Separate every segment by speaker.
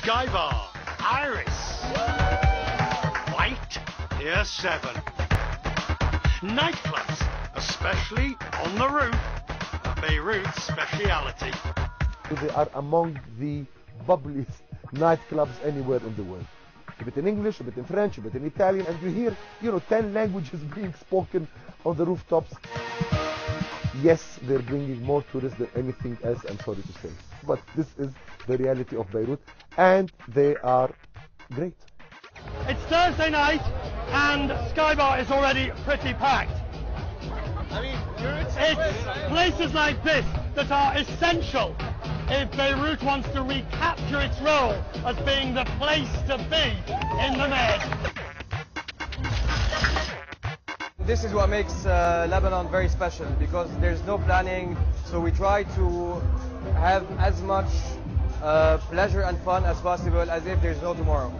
Speaker 1: Sky Bar, Iris. White, Pier 7. Nightclubs, especially on the roof, a Beirut speciality.
Speaker 2: They are among the bubbliest nightclubs anywhere in the world. A bit in English, a bit in French, a bit in Italian, and you hear, 10 languages being spoken on the rooftops. Yes, they're bringing more tourists than anything else, I'm sorry to say. But this is the reality of Beirut, and they are great.
Speaker 3: It's Thursday night, and Sky Bar is already pretty packed. It's places like this that are essential if Beirut wants to recapture its role as being the place to be in the Med.
Speaker 4: This is what makes Lebanon very special, because there's no planning, so we try to have as much pleasure and fun as possible, as if there's no tomorrow.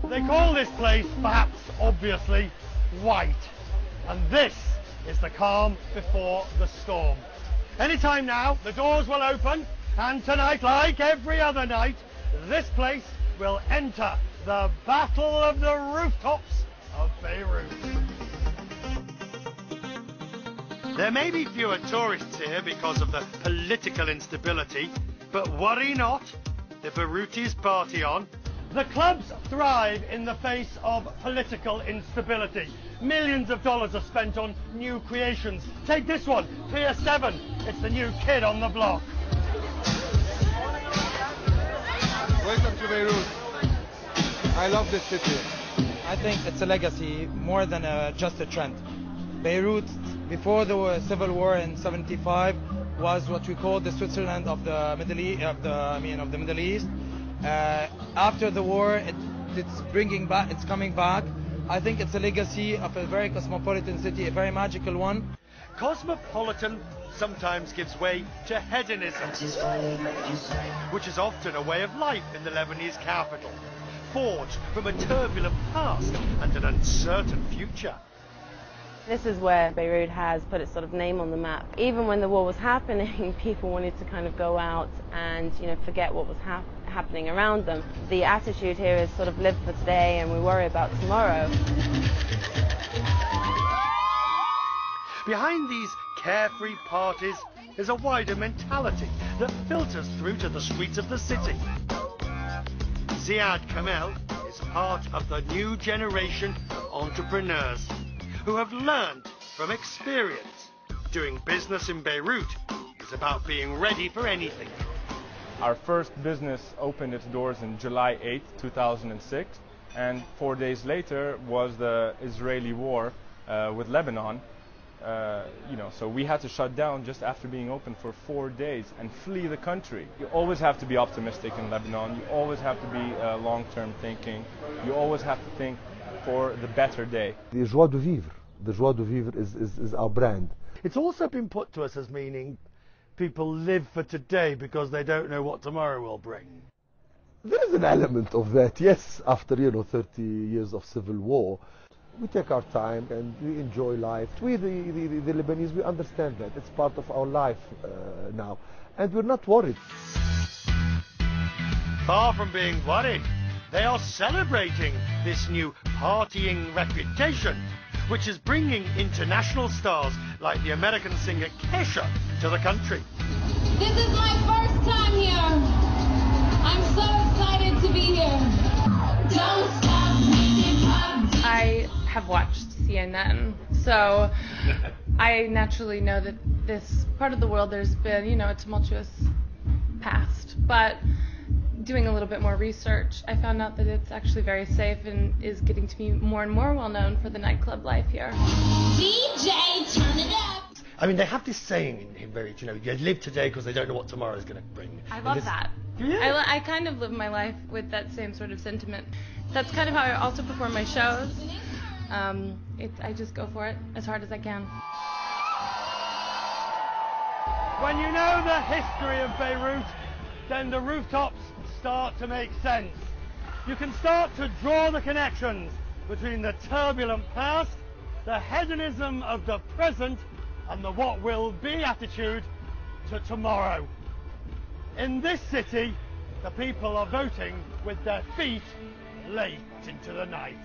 Speaker 3: They call this place, perhaps obviously, white. And this is the calm before the storm. Anytime now, the doors will open, and tonight, like every other night, this place will enter the battle of the rooftops of Beirut.
Speaker 1: There may be fewer tourists here because of the political instability, but worry not, the Beirutis party on.
Speaker 3: The clubs thrive in the face of political instability. Millions of dollars are spent on new creations. Take this one, Pier 7. It's the new kid on the block.
Speaker 5: Welcome to Beirut. I love this city.
Speaker 6: I think it's a legacy more than just a trend. Beirut, before the civil war in '75, was what we call the Switzerland of the Middle East. Of the Middle East. After the war, it's coming back. I think it's a legacy of a very cosmopolitan city, a very magical one.
Speaker 1: Cosmopolitan sometimes gives way to hedonism, which is often a way of life in the Lebanese capital, forged from a turbulent past and an uncertain future.
Speaker 7: This is where Beirut has put its sort of name on the map. Even when the war was happening, people wanted to kind of go out and, forget what was happening around them. The attitude here is sort of live for today and we worry about tomorrow.
Speaker 1: Behind these carefree parties is a wider mentality that filters through to the streets of the city. Ziad Kamel is part of the new generation of entrepreneurs who have learned from experience. Doing business in Beirut is about being ready for anything.
Speaker 5: Our first business opened its doors in July 8, 2006, and 4 days later was the Israeli war with Lebanon. So we had to shut down just after being open for 4 days and flee the country. You always have to be optimistic in Lebanon. You always have to be long-term thinking. You always have to think for the better day.
Speaker 2: The joie de vivre. The joie de vivre is our brand.
Speaker 3: It's also been put to us as meaning people live for today because they don't know what tomorrow will bring.
Speaker 2: There is an element of that, yes. After 30 years of civil war, we take our time and we enjoy life. We, the Lebanese, we understand that. It's part of our life now. And we're not worried.
Speaker 1: Far from being worried, they are celebrating this new partying reputation, which is bringing international stars like the American singer Kesha to the country.
Speaker 8: This is my first time here. I'm so excited to be here. Don't stop making pop.
Speaker 9: I have watched CNN, so I naturally know that this part of the world there's been, a tumultuous past, but doing a little bit more research, I found out that it's actually very safe and is getting to be more and more well known for the nightclub life here.
Speaker 8: DJ, turn it up.
Speaker 3: I mean, they have this saying in Beirut, you live today because they don't know what tomorrow is going to bring.
Speaker 9: I love that.
Speaker 3: Yeah.
Speaker 9: I kind of live my life with that same sort of sentiment. That's kind of how I also perform my shows. I just go for it as hard as I can.
Speaker 3: When you know the history of Beirut, then the rooftops start to make sense. You can start to draw the connections between the turbulent past, the hedonism of the present, and the what will be attitude to tomorrow. In this city, the people are voting with their feet late into the night.